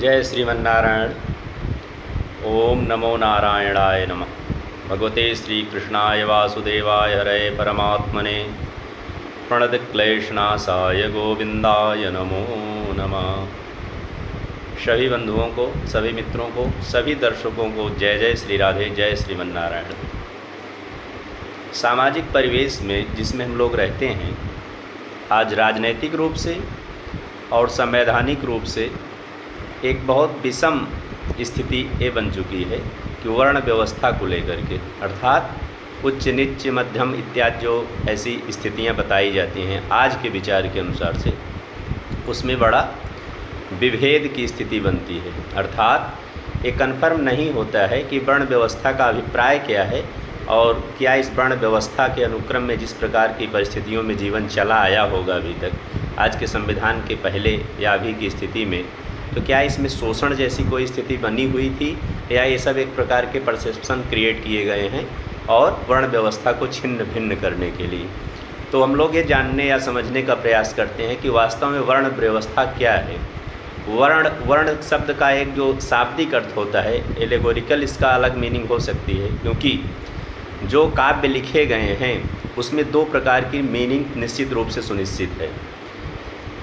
जय श्रीमन्नारायण। ओम नमो नारायणाय नमः। भगवते श्रीकृष्णाय वासुदेवाय हरे परमात्मने प्रणतक्लेशनाशाय गोविंदाय नमो नमः। सभी बंधुओं को, सभी मित्रों को, सभी दर्शकों को जय जय श्री राधे, जय श्रीमन्नारायण। सामाजिक परिवेश में जिसमें हम लोग रहते हैं, आज राजनैतिक रूप से और संवैधानिक रूप से एक बहुत विषम स्थिति ये बन चुकी है कि वर्ण व्यवस्था को लेकर के, अर्थात उच्च नीच मध्यम इत्यादि जो ऐसी स्थितियां बताई जाती हैं आज के विचार के अनुसार से, उसमें बड़ा विभेद की स्थिति बनती है। अर्थात ये कन्फर्म नहीं होता है कि वर्ण व्यवस्था का अभिप्राय क्या है और क्या इस वर्ण व्यवस्था के अनुक्रम में जिस प्रकार की परिस्थितियों में जीवन चला आया होगा अभी तक, आज के संविधान के पहले या अभी की स्थिति में, तो क्या इसमें शोषण जैसी कोई स्थिति बनी हुई थी या ये सब एक प्रकार के परसेप्शन क्रिएट किए गए हैं और वर्ण व्यवस्था को छिन्न भिन्न करने के लिए। तो हम लोग ये जानने या समझने का प्रयास करते हैं कि वास्तव में वर्ण व्यवस्था क्या है। वर्ण शब्द का एक जो शाब्दिक अर्थ होता है, एलेगोरिकल इसका अलग मीनिंग हो सकती है, क्योंकि जो काव्य लिखे गए हैं उसमें दो प्रकार की मीनिंग निश्चित रूप से सुनिश्चित है।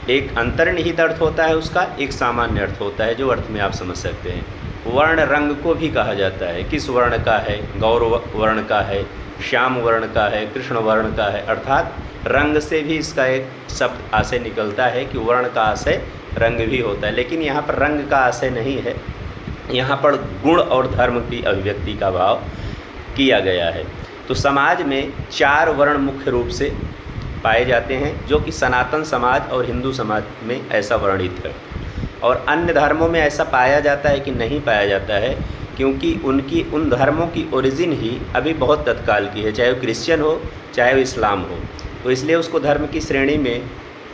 एक अंतर्निहित अर्थ होता है उसका, एक सामान्य अर्थ होता है जो अर्थ में आप समझ सकते हैं। वर्ण रंग को भी कहा जाता है, किस वर्ण का है, गौर वर्ण का है, श्याम वर्ण का है, कृष्ण वर्ण का है, अर्थात रंग से भी इसका एक शब्द आशय निकलता है कि वर्ण का आशय रंग भी होता है। लेकिन यहाँ पर रंग का आशय नहीं है, यहाँ पर गुण और धर्म की अभिव्यक्ति का भाव किया गया है। तो समाज में चार वर्ण मुख्य रूप से पाए जाते हैं, जो कि सनातन समाज और हिंदू समाज में ऐसा वर्णित है, और अन्य धर्मों में ऐसा पाया जाता है कि नहीं पाया जाता है, क्योंकि उन धर्मों की ओरिजिन ही अभी बहुत तत्काल की है, चाहे वो क्रिश्चियन हो चाहे वो इस्लाम हो। तो इसलिए उसको धर्म की श्रेणी में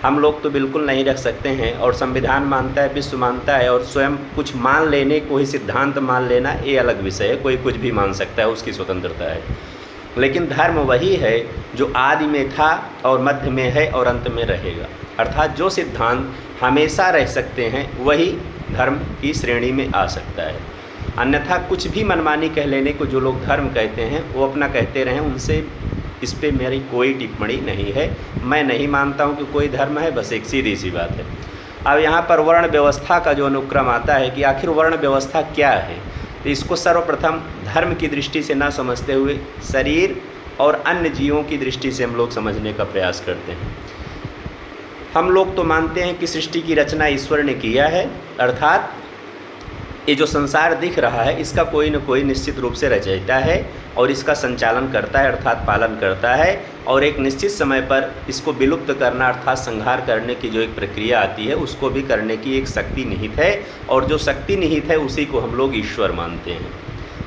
हम लोग तो बिल्कुल नहीं रख सकते हैं। और संविधान मानता है, विश्व मानता है, और स्वयं कुछ मान लेने को ही सिद्धांत मान लेना ये अलग विषय है। कोई कुछ भी मान सकता है, उसकी स्वतंत्रता है। लेकिन धर्म वही है जो आदि में था और मध्य में है और अंत में रहेगा। अर्थात जो सिद्धांत हमेशा रह सकते हैं वही धर्म की श्रेणी में आ सकता है। अन्यथा कुछ भी मनमानी कह लेने को जो लोग धर्म कहते हैं वो अपना कहते रहें, उनसे इस पे मेरी कोई टिप्पणी नहीं है। मैं नहीं मानता हूँ कि कोई धर्म है, बस एक सीधी सी बात है। अब यहाँ पर वर्ण व्यवस्था का जो अनुक्रम आता है कि आखिर वर्ण व्यवस्था क्या है, तो इसको सर्वप्रथम धर्म की दृष्टि से ना समझते हुए शरीर और अन्य जीवों की दृष्टि से हम लोग समझने का प्रयास करते हैं। हम लोग तो मानते हैं कि सृष्टि की रचना ईश्वर ने किया है, अर्थात ये जो संसार दिख रहा है इसका कोई न कोई निश्चित रूप से रचयिता है और इसका संचालन करता है, अर्थात पालन करता है, और एक निश्चित समय पर इसको विलुप्त करना अर्थात संहार करने की जो एक प्रक्रिया आती है उसको भी करने की एक शक्ति निहित है। और जो शक्ति निहित है उसी को हम लोग ईश्वर मानते हैं।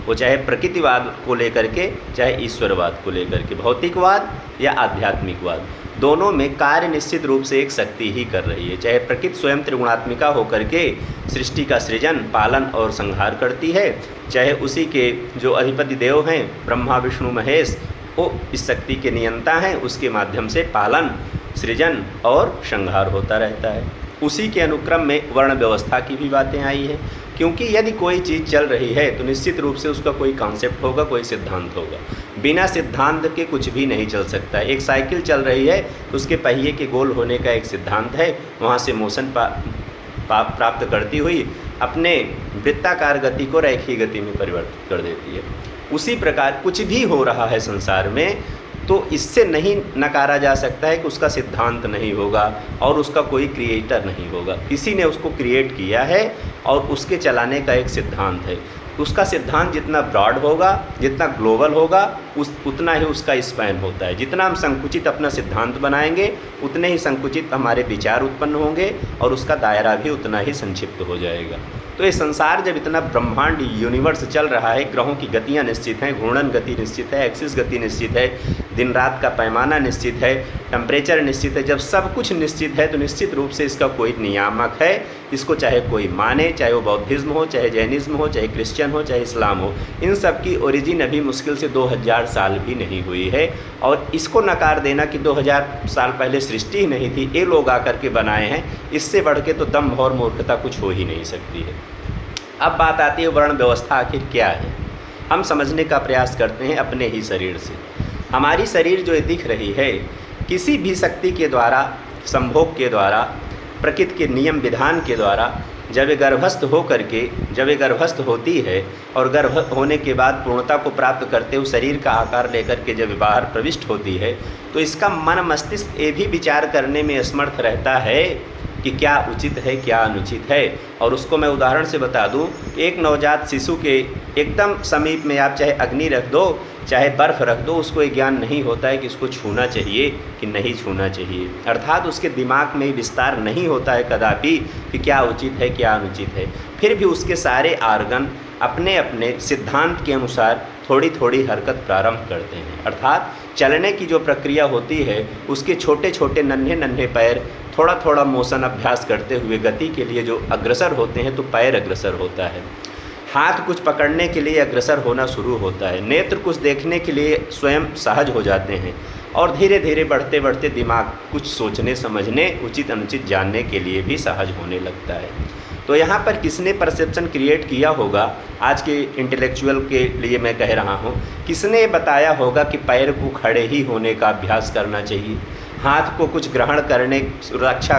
वो चाहे प्रकृतिवाद को लेकर के, चाहे ईश्वरवाद को लेकर के, भौतिकवाद या आध्यात्मिकवाद, दोनों में कार्य निश्चित रूप से एक शक्ति ही कर रही है। चाहे प्रकृति स्वयं त्रिगुणात्मिका होकर के सृष्टि का सृजन, पालन और संहार करती है, चाहे उसी के जो अधिपति देव हैं ब्रह्मा विष्णु महेश, वो इस शक्ति के नियंता हैं, उसके माध्यम से पालन, सृजन और संहार होता रहता है। उसी के अनुक्रम में वर्ण व्यवस्था की भी बातें आई हैं, क्योंकि यदि कोई चीज़ चल रही है तो निश्चित रूप से उसका कोई कॉन्सेप्ट होगा, कोई सिद्धांत होगा। बिना सिद्धांत के कुछ भी नहीं चल सकता। एक साइकिल चल रही है तो उसके पहिए के गोल होने का एक सिद्धांत है, वहाँ से मोशन प्राप्त करती हुई अपने वृत्ताकार गति को रेखीय गति में परिवर्तित कर देती है। उसी प्रकार कुछ भी हो रहा है संसार में तो इससे नहीं नकारा जा सकता है कि उसका सिद्धांत नहीं होगा और उसका कोई क्रिएटर नहीं होगा। किसी ने उसको क्रिएट किया है और उसके चलाने का एक सिद्धांत है। उसका सिद्धांत जितना ब्रॉड होगा, जितना ग्लोबल होगा, उतना ही उसका स्पैन होता है। जितना हम संकुचित अपना सिद्धांत बनाएंगे उतने ही संकुचित हमारे विचार उत्पन्न होंगे और उसका दायरा भी उतना ही संक्षिप्त हो जाएगा। तो ये संसार जब इतना ब्रह्मांड यूनिवर्स चल रहा है, ग्रहों की गतियाँ निश्चित हैं, घूर्णन गति निश्चित है, एक्सिस गति निश्चित है, दिन रात का पैमाना निश्चित है, टेम्परेचर निश्चित है, जब सब कुछ निश्चित है तो निश्चित रूप से इसका कोई नियामक है। इसको चाहे कोई माने, चाहे वो बौद्धिज्म हो, चाहे जैनिज्म हो, चाहे क्रिश्चियन हो, चाहे इस्लाम हो, इन सब की ओरिजिन अभी मुश्किल से 2000 साल भी नहीं हुई है। और इसको नकार देना कि 2000 साल पहले सृष्टि ही नहीं थी, ये लोग आकर के बनाए हैं, इससे बढ़ के तो दम्भ और मूर्खता कुछ हो ही नहीं सकती है। अब बात आती है वर्ण व्यवस्था आखिर क्या है। हम समझने का प्रयास करते हैं अपने ही शरीर से। हमारी शरीर जो दिख रही है, किसी भी शक्ति के द्वारा, संभोग के द्वारा, प्रकृति के नियम विधान के द्वारा जब ये गर्भस्थ हो करके, जब ये गर्भस्थ होती है और गर्भ होने के बाद पूर्णता को प्राप्त करते हुए शरीर का आकार लेकर के जब बाहर प्रविष्ट होती है, तो इसका मन मस्तिष्क ये भी विचार करने में असमर्थ रहता है कि क्या उचित है, क्या अनुचित है। और उसको मैं उदाहरण से बता दूं, एक नवजात शिशु के एकदम समीप में आप चाहे अग्नि रख दो, चाहे बर्फ़ रख दो, उसको ये ज्ञान नहीं होता है कि इसको छूना चाहिए कि नहीं छूना चाहिए। अर्थात उसके दिमाग में विस्तार नहीं होता है कदापि कि क्या उचित है, क्या अनुचित है। फिर भी उसके सारे आर्गन अपने अपने सिद्धांत के अनुसार थोड़ी थोड़ी हरकत प्रारंभ करते हैं। अर्थात चलने की जो प्रक्रिया होती है, उसके छोटे छोटे नन्हे नन्हे पैर थोड़ा थोड़ा मोशन अभ्यास करते हुए गति के लिए जो अग्रसर होते हैं, तो पैर अग्रसर होता है। हाथ कुछ पकड़ने के लिए अग्रसर होना शुरू होता है। नेत्र कुछ देखने के लिए स्वयं सहज हो जाते हैं। और धीरे धीरे बढ़ते बढ़ते दिमाग कुछ सोचने समझने, उचित अनुचित जानने के लिए भी सहज होने लगता है। तो यहाँ पर किसने परसेप्शन क्रिएट किया होगा, आज के इंटेलेक्चुअल के लिए मैं कह रहा हूँ, किसने बताया होगा कि पैर को खड़े ही होने का अभ्यास करना चाहिए, हाथ को कुछ ग्रहण करने, सुरक्षा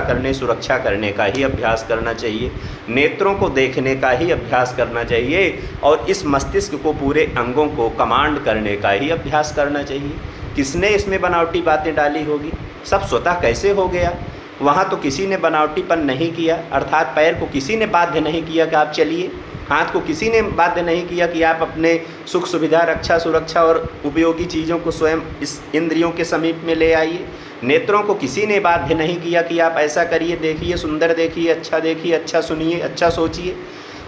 करने का ही अभ्यास करना चाहिए, नेत्रों को देखने का ही अभ्यास करना चाहिए, और इस मस्तिष्क को पूरे अंगों को कमांड करने का ही अभ्यास करना चाहिए। किसने इसमें बनावटी बातें डाली होगी? सब स्वतः कैसे हो गया? वहाँ तो किसी ने बनावटीपन नहीं किया, अर्थात पैर को किसी ने बाध्य नहीं किया कि आप चलिए, हाथ को किसी ने बाध्य नहीं किया कि आप अपने सुख सुविधा, रक्षा, सुरक्षा और उपयोगी चीज़ों को स्वयं इस इंद्रियों के समीप में ले आइए। नेत्रों को किसी ने बाध्य नहीं किया कि आप ऐसा करिए, देखिए, सुंदर देखिए, अच्छा सुनिए, अच्छा सोचिए।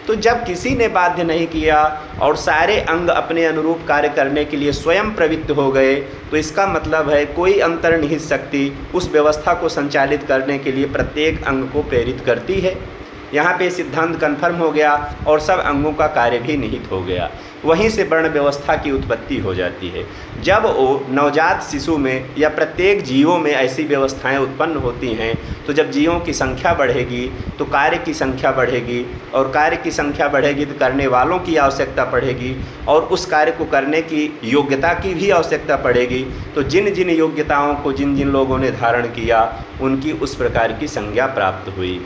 तो जब किसी ने बाध्य नहीं किया और सारे अंग अपने अनुरूप कार्य करने के लिए स्वयं प्रवृत्त हो गए, तो इसका मतलब है कोई अंतर्निहित शक्ति उस व्यवस्था को संचालित करने के लिए प्रत्येक अंग को प्रेरित करती है। यहाँ पे सिद्धांत कन्फर्म हो गया और सब अंगों का कार्य भी निहित हो गया। वहीं से वर्ण व्यवस्था की उत्पत्ति हो जाती है। जब वो नवजात शिशु में या प्रत्येक जीवों में ऐसी व्यवस्थाएं उत्पन्न होती हैं, तो जब जीवों की संख्या बढ़ेगी तो कार्य की संख्या बढ़ेगी, और कार्य की संख्या बढ़ेगी तो करने वालों की आवश्यकता बढ़ेगी, और उस कार्य को करने की योग्यता की भी आवश्यकता पड़ेगी। तो जिन जिन योग्यताओं को जिन जिन लोगों ने धारण किया, उनकी उस प्रकार की संज्ञा प्राप्त हुई।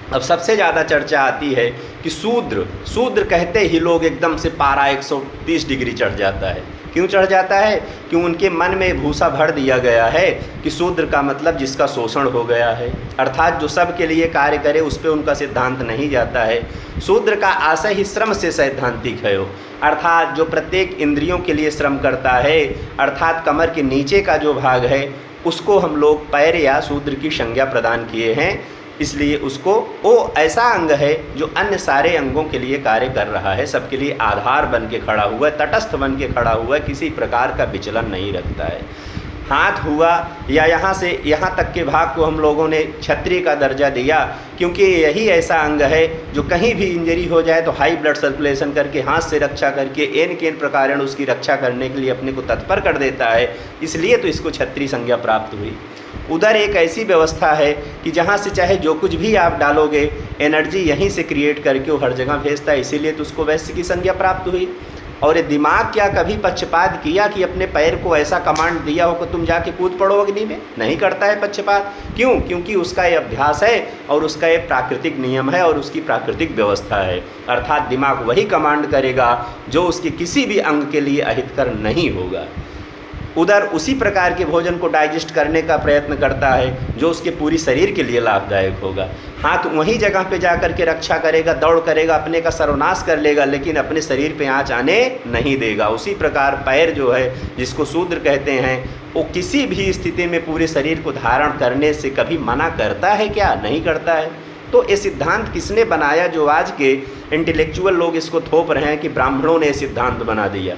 अब सबसे ज़्यादा चर्चा आती है कि शूद्र कहते ही लोग एकदम से पारा 130 डिग्री चढ़ जाता है। क्यों चढ़ जाता है? कि उनके मन में भूसा भर दिया गया है कि शूद्र का मतलब जिसका शोषण हो गया है, अर्थात जो सब के लिए कार्य करे, उस पर उनका सिद्धांत नहीं जाता है। शूद्र का आशय ही श्रम से सैद्धांतिक है वो, अर्थात जो प्रत्येक इंद्रियों के लिए श्रम करता है, अर्थात कमर के नीचे का जो भाग है, उसको हम लोग पैर या शूद्र की संज्ञा प्रदान किए हैं। इसलिए उसको वो ऐसा अंग है जो अन्य सारे अंगों के लिए कार्य कर रहा है, सबके लिए आधार बन के खड़ा हुआ है, तटस्थ बन के खड़ा हुआ है, किसी प्रकार का विचलन नहीं रखता है। हाथ हुआ या यहाँ से यहाँ तक के भाग को हम लोगों ने क्षत्रिय का दर्जा दिया, क्योंकि यही ऐसा अंग है जो कहीं भी इंजरी हो जाए तो हाई ब्लड सर्कुलेशन करके, हाथ से रक्षा करके, एन केन प्रकारेण उसकी रक्षा करने के लिए अपने को तत्पर कर देता है। इसलिए तो इसको क्षत्रिय संज्ञा प्राप्त हुई। उधर एक ऐसी व्यवस्था है कि जहाँ से चाहे जो कुछ भी आप डालोगे, एनर्जी यहीं से क्रिएट करके वो हर जगह भेजता है, इसीलिए तो उसको वैश्य की संज्ञा प्राप्त हुई। और ये दिमाग क्या कभी पक्षपात किया कि अपने पैर को ऐसा कमांड दिया हो कि तुम जाके कूद पड़ो अग्नि में? नहीं करता है पक्षपात। क्यों? क्योंकि उसका ये अभ्यास है और उसका ये प्राकृतिक नियम है और उसकी प्राकृतिक व्यवस्था है। अर्थात दिमाग वही कमांड करेगा जो उसके किसी भी अंग के लिए अहितकर नहीं होगा। उधर उसी प्रकार के भोजन को डाइजेस्ट करने का प्रयत्न करता है जो उसके पूरी शरीर के लिए लाभदायक होगा। हाथ वहीं जगह पे जा कर के रक्षा करेगा, दौड़ करेगा, अपने का सर्वनाश कर लेगा, लेकिन अपने शरीर पे आँच आने नहीं देगा। उसी प्रकार पैर जो है, जिसको शूद्र कहते हैं, वो किसी भी स्थिति में पूरे शरीर को धारण करने से कभी मना करता है क्या? नहीं करता है। तो ये सिद्धांत किसने बनाया जो आज के इंटेलेक्चुअल लोग इसको थोप रहे हैं कि ब्राह्मणों ने सिद्धांत बना दिया?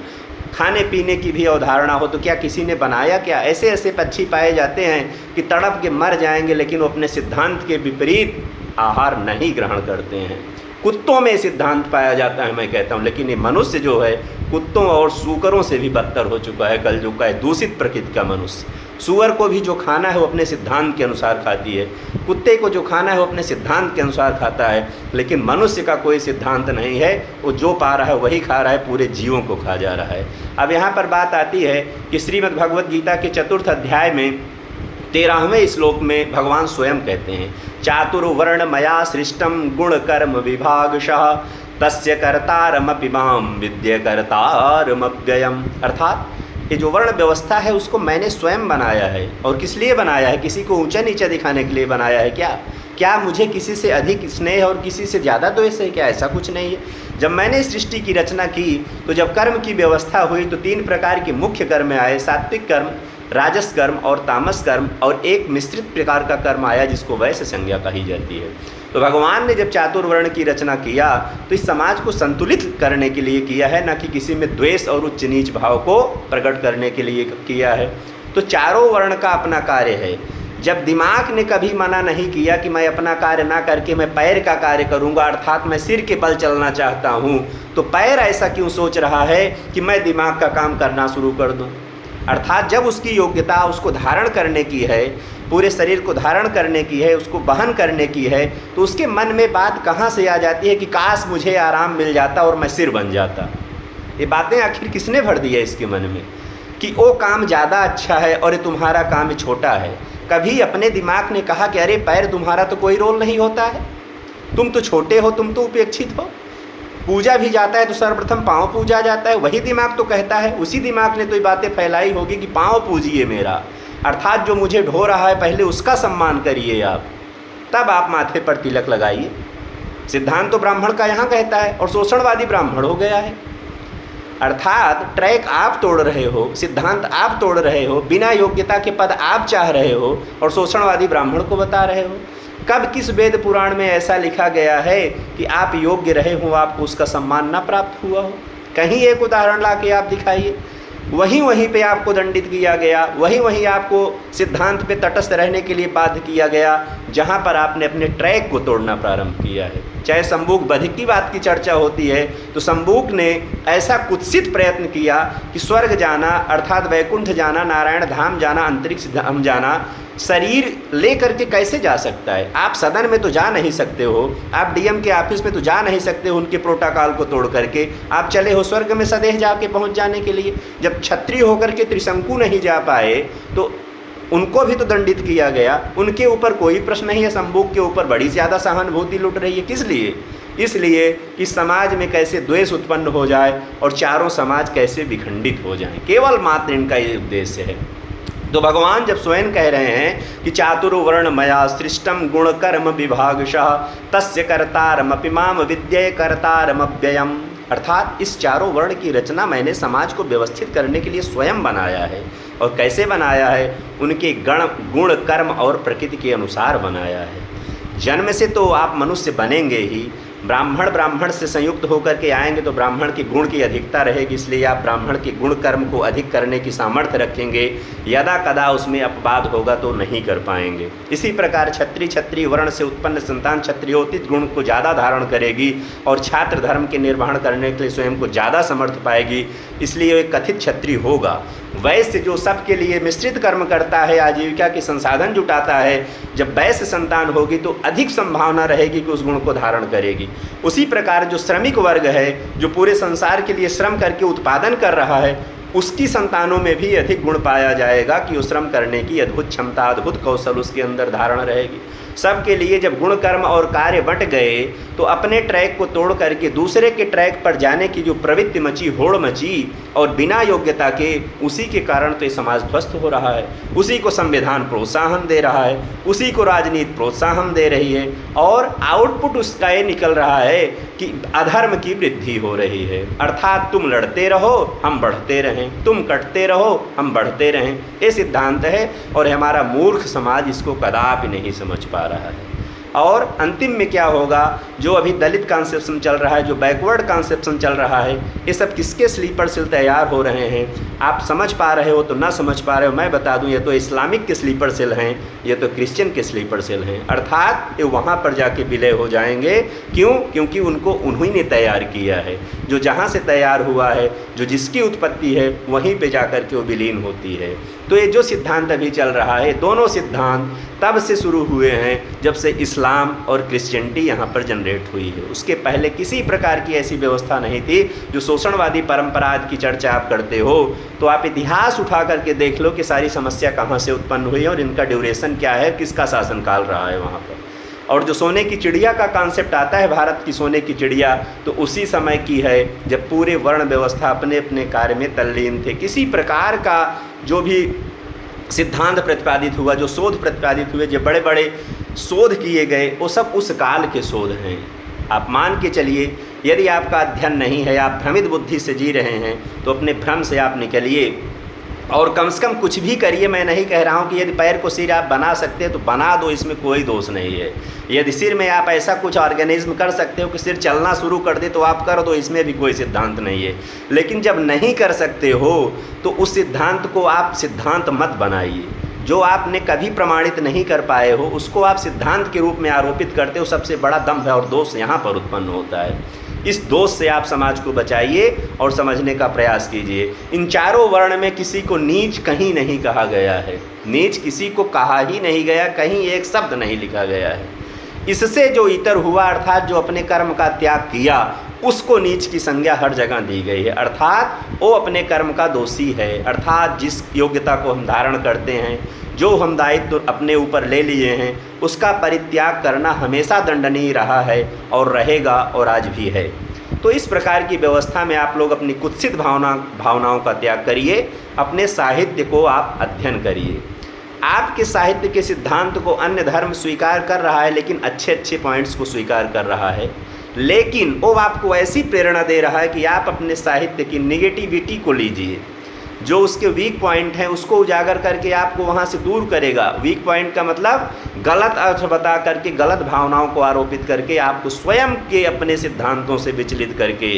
खाने पीने की भी अवधारणा हो, तो क्या किसी ने बनाया क्या? ऐसे ऐसे पक्षी पाए जाते हैं कि तड़प के मर जाएंगे, लेकिन वो अपने सिद्धांत के विपरीत आहार नहीं ग्रहण करते हैं। कुत्तों में सिद्धांत पाया जाता है, मैं कहता हूँ, लेकिन ये मनुष्य जो है कुत्तों और सूकरों से भी बदतर हो चुका है कलयुग का है, दूषित प्रकृति का मनुष्य। सूअर को भी जो खाना है वो अपने सिद्धांत के अनुसार खाती है, कुत्ते को जो खाना है वो अपने सिद्धांत के अनुसार खाता है, लेकिन मनुष्य का कोई सिद्धांत नहीं है, वो जो पा रहा है वही खा रहा है, पूरे जीवों को खा जा रहा है। अब यहाँ पर बात आती है कि श्रीमद् भगवद गीता के 4th अध्याय में 13वें श्लोक में भगवान स्वयं कहते हैं, चातुर्वर्ण मया सृष्टम गुण कर्म विभागशः तस्य कर्तारमपि मां विद्य कर्तारमव्ययम्। अर्थात ये जो वर्ण व्यवस्था है उसको मैंने स्वयं बनाया है। और किस लिए बनाया है? किसी को ऊंचा नीचा दिखाने के लिए बनाया है क्या? क्या मुझे किसी से अधिक स्नेह और किसी से ज़्यादा द्वेष है क्या? ऐसा कुछ नहीं है। जब मैंने सृष्टि की रचना की तो जब कर्म की व्यवस्था हुई तो 3 प्रकार के मुख्य कर्म आए, सात्विक कर्म, राजस कर्म और तामस कर्म, और एक मिश्रित प्रकार का कर्म आया जिसको वैश्य संज्ञा कही जाती है। तो भगवान ने जब चातुर्वर्ण की रचना किया तो इस समाज को संतुलित करने के लिए किया है, न कि किसी में द्वेष और उच्च नीच भाव को प्रकट करने के लिए किया है। तो चारों वर्ण का अपना कार्य है। जब दिमाग ने कभी मना नहीं किया कि मैं अपना कार्य ना करके मैं पैर का कार्य करूंगा, अर्थात मैं सिर के बल चलना चाहता हूं, तो पैर ऐसा क्यों सोच रहा है कि मैं दिमाग का काम करना शुरू कर दूं? अर्थात जब उसकी योग्यता उसको धारण करने की है, पूरे शरीर को धारण करने की है, उसको वहन करने की है, तो उसके मन में बात कहाँ से आ जाती है कि काश मुझे आराम मिल जाता और मैं सिर बन जाता। ये बातें आखिर किसने भर दी है इसके मन में कि वो काम ज़्यादा अच्छा है और ये तुम्हारा काम छोटा है? कभी अपने दिमाग ने कहा कि अरे पैर तुम्हारा तो कोई रोल नहीं होता है, तुम तो छोटे हो, तुम तो उपेक्षित हो। पूजा भी जाता है तो सर्वप्रथम पाँव पूजा जाता है, वही दिमाग तो कहता है। उसी दिमाग ने तो ये बातें फैलाई होगी कि पाँव पूजिए मेरा, अर्थात जो मुझे ढो रहा है पहले उसका सम्मान करिए आप, तब आप माथे पर तिलक लगाइए। सिद्धांत तो ब्राह्मण का यहाँ कहता है और शोषणवादी ब्राह्मण हो गया है। अर्थात ट्रैक आप तोड़ रहे हो, सिद्धांत आप तोड़ रहे हो, बिना योग्यता के पद आप चाह रहे हो और शोषणवादी ब्राह्मण को बता रहे हो। कब किस वेद पुराण में ऐसा लिखा गया है कि आप योग्य रहे हो, आपको उसका सम्मान न प्राप्त हुआ हो? कहीं एक उदाहरण ला के आप दिखाइए। वहीं पे आपको दंडित किया गया, वहीं आपको सिद्धांत पे तटस्थ रहने के लिए बाध्य किया गया, जहाँ पर आपने अपने ट्रैक को तोड़ना प्रारंभ किया है। चाहे शंबुक बधिक की बात की चर्चा होती है तो शंबुक ने ऐसा कुत्सित प्रयत्न किया कि स्वर्ग जाना अर्थात वैकुंठ जाना, नारायण धाम जाना, अंतरिक्ष धाम जाना शरीर ले करके कैसे जा सकता है? आप सदन में तो जा नहीं सकते हो, आप डीएम के ऑफिस में तो जा नहीं सकते हो उनके प्रोटोकॉल को तोड़ करके। आप चले हो स्वर्ग में सदैह जाके पहुंच जाने के लिए। जब क्षत्रिय होकर के त्रिशंकु नहीं जा पाए तो उनको भी तो दंडित किया गया, उनके ऊपर कोई प्रश्न नहीं है। शंबुक के ऊपर बड़ी ज़्यादा सहानुभूति लुट रही है। किस लिए? इसलिए कि समाज में कैसे द्वेष उत्पन्न हो जाए और चारों समाज कैसे विखंडित हो जाएं, केवल मात्र इनका ये उद्देश्य है। तो भगवान जब स्वयं कह रहे हैं कि चातुर्वर्ण मया सृष्टम गुण कर्म विभागशः तस्य कर्तारमपि माम विद्ये कर्तारमव्ययम्, अर्थात इस चारों वर्ण की रचना मैंने समाज को व्यवस्थित करने के लिए स्वयं बनाया है। और कैसे बनाया है? उनके गुण कर्म और प्रकृति के अनुसार बनाया है। जन्म से तो आप मनुष्य बनेंगे ही, ब्राह्मण से संयुक्त होकर के आएंगे तो ब्राह्मण की गुण की अधिकता रहेगी, इसलिए आप ब्राह्मण के गुण कर्म को अधिक करने की सामर्थ्य रखेंगे। यदा कदा उसमें अपवाद होगा तो नहीं कर पाएंगे। इसी प्रकार क्षत्रिय वर्ण से उत्पन्न संतान क्षत्रियोचित गुण को ज़्यादा धारण करेगी और छात्र धर्म के निर्वहन करने के लिए स्वयं को ज़्यादा समर्थ पाएगी, इसलिए एक कथित क्षत्रिय होगा। वैश्य जो सबके लिए मिश्रित कर्म करता है, आजीविका के संसाधन जुटाता है, जब वैश्य संतान होगी तो अधिक संभावना रहेगी कि उस गुण को धारण करेगी। उसी प्रकार जो श्रमिक वर्ग है, जो पूरे संसार के लिए श्रम करके उत्पादन कर रहा है, उसकी संतानों में भी अधिक गुण पाया जाएगा कि वो श्रम करने की अद्भुत क्षमता, अद्भुत कौशल उसके अंदर धारण रहेगी। सबके लिए जब गुण कर्म और कार्य बंट गए तो अपने ट्रैक को तोड़ करके दूसरे के ट्रैक पर जाने की जो प्रवृत्ति मची, होड़ मची, और बिना योग्यता के, उसी के कारण तो ये समाज ध्वस्त हो रहा है। उसी को संविधान प्रोत्साहन दे रहा है, उसी को राजनीति प्रोत्साहन दे रही है, और आउटपुट उसका ये निकल रहा है कि अधर्म की वृद्धि हो रही है। अर्थात तुम लड़ते रहो हम बढ़ते रहें, तुम कटते रहो हम बढ़ते रहें, ये सिद्धांत है। और हमारा मूर्ख समाज इसको कदापि नहीं समझ पा रहा है। और अंतिम में क्या होगा, जो अभी दलित कॉन्सेप्शन चल रहा है, जो बैकवर्ड कॉन्सेप्शन चल रहा है, ये सब किसके स्लीपर सेल तैयार हो रहे हैं? आप समझ पा रहे हो तो ना समझ पा रहे हो, मैं बता दूं, ये तो इस्लामिक के स्लीपर सेल हैं, ये तो क्रिश्चियन के स्लीपर सेल हैं। अर्थात ये वहाँ पर जाके विलय हो जाएंगे। क्यों? क्योंकि उनको उन्हीं ने तैयार किया है। जो जहाँ से तैयार हुआ है, जो जिसकी उत्पत्ति है, वहीं पे जाकर के वो विलीन होती है। तो ये जो सिद्धांत अभी चल रहा है, दोनों सिद्धांत तब से शुरू हुए हैं जब से इस्लाम और क्रिश्चियनिटी यहाँ पर जनरेट हुई है। उसके पहले किसी प्रकार की ऐसी व्यवस्था नहीं थी। जो शोषणवादी परंपरा की चर्चा आप करते हो, तो आप इतिहास उठा करके देख लो कि सारी समस्या कहाँ से उत्पन्न हुई है और इनका ड्यूरेशन क्या है, किसका शासनकाल रहा है वहाँ पर। और जो सोने की चिड़िया का कॉन्सेप्ट आता है, भारत की सोने की चिड़िया, तो उसी समय की है जब पूरे वर्ण व्यवस्था अपने अपने कार्य में तल्लीन थे। किसी प्रकार का जो भी सिद्धांत प्रतिपादित हुआ, जो शोध प्रतिपादित हुए, जो बड़े बड़े शोध किए गए, वो सब उस काल के शोध हैं। आप मान के चलिए, यदि आपका अध्ययन नहीं है, आप भ्रमित बुद्धि से जी रहे हैं, तो अपने भ्रम से आप निकलिए और कम से कम कुछ भी करिए। मैं नहीं कह रहा हूँ कि यदि पैर को सिर आप बना सकते हैं तो बना दो, इसमें कोई दोष नहीं है। यदि सिर में आप ऐसा कुछ ऑर्गेनिज्म कर सकते हो कि सिर चलना शुरू कर दे, तो आप कर दो, इसमें भी कोई सिद्धांत नहीं है। लेकिन जब नहीं कर सकते हो तो उस सिद्धांत को आप सिद्धांत मत बनाइए। जो आपने कभी प्रमाणित नहीं कर पाए हो, उसको आप सिद्धांत के रूप में आरोपित करते हो, सबसे बड़ा दंभ है और दोष यहाँ पर उत्पन्न होता है। इस दोष से आप समाज को बचाइए और समझने का प्रयास कीजिए। इन चारों वर्ण में किसी को नीच कहीं नहीं कहा गया है, नीच किसी को कहा ही नहीं गया, कहीं एक शब्द नहीं लिखा गया है। इससे जो इतर हुआ, अर्थात जो अपने कर्म का त्याग किया, उसको नीच की संज्ञा हर जगह दी गई है। अर्थात वो अपने कर्म का दोषी है। अर्थात जिस योग्यता को हम धारण करते हैं, जो हम दायित्व अपने ऊपर ले लिए हैं, उसका परित्याग करना हमेशा दंडनीय रहा है और रहेगा और आज भी है। तो इस प्रकार की व्यवस्था में आप लोग अपनी कुत्सित भावनाओं का त्याग करिए, अपने साहित्य को आप अध्ययन करिए। आपके साहित्य के सिद्धांत को अन्य धर्म स्वीकार कर रहा है, लेकिन अच्छे अच्छे पॉइंट्स को स्वीकार कर रहा है, लेकिन वो आपको ऐसी प्रेरणा दे रहा है कि आप अपने साहित्य की निगेटिविटी को लीजिए। जो उसके वीक पॉइंट हैं उसको उजागर करके आपको वहाँ से दूर करेगा। वीक पॉइंट का मतलब गलत अर्थ बता करके, गलत भावनाओं को आरोपित करके, आपको स्वयं के अपने सिद्धांतों से विचलित करके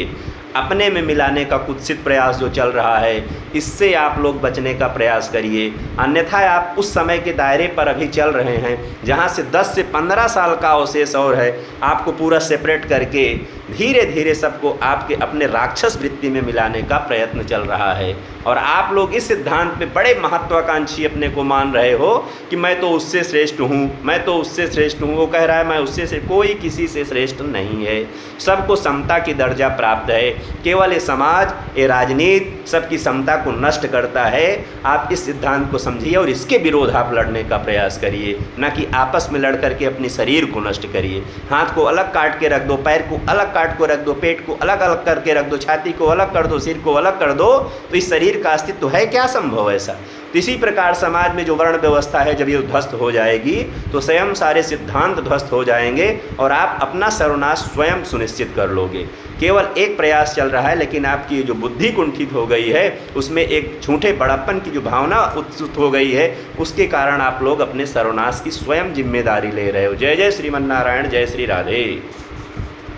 अपने में मिलाने का कुत्सित प्रयास जो चल रहा है, इससे आप लोग बचने का प्रयास करिए। अन्यथा आप उस समय के दायरे पर अभी चल रहे हैं जहाँ से 10 से 15 साल का अवशेष और है। आपको पूरा सेपरेट करके धीरे धीरे सबको आपके अपने राक्षस वृत्ति में मिलाने का प्रयत्न चल रहा है। और आप लोग इस सिद्धांत में बड़े महत्वाकांक्षी अपने को मान रहे हो कि मैं तो उससे श्रेष्ठ हूँ, मैं तो उससे श्रेष्ठ हूँ। वो कह रहा है मैं उससे से, कोई किसी से श्रेष्ठ नहीं है, सबको समता की दर्जा प्राप्त है। केवल ये समाज, ये राजनीति सबकी समता को नष्ट करता है। आप इस सिद्धांत को समझिए और इसके विरोध आप लड़ने का प्रयास करिए, ना कि आपस में लड़ करके अपने शरीर को नष्ट करिए। हाथ को अलग काट के रख दो, पैर को अलग काट को रख दो, पेट को अलग अलग करके रख दो, छाती को अलग कर दो, सिर को अलग कर दो, तो इस शरीर का अस्तित्व है क्या संभव ऐसा? तो इसी प्रकार समाज में जो वर्ण व्यवस्था है, जब ये ध्वस्त हो जाएगी तो स्वयं सारे सिद्धांत ध्वस्त हो जाएंगे और आप अपना सर्वनाश स्वयं सुनिश्चित कर लोगे। केवल एक प्रयास चल रहा है, लेकिन आपकी जो बुद्धि कुंठित हो गई है, उसमें एक झूठे बड़प्पन की जो भावना उत्सुत हो गई है, उसके कारण आप लोग अपने सर्वनाश की स्वयं जिम्मेदारी ले रहे हो। जय जय श्रीमन्नारायण, जय श्री राधे।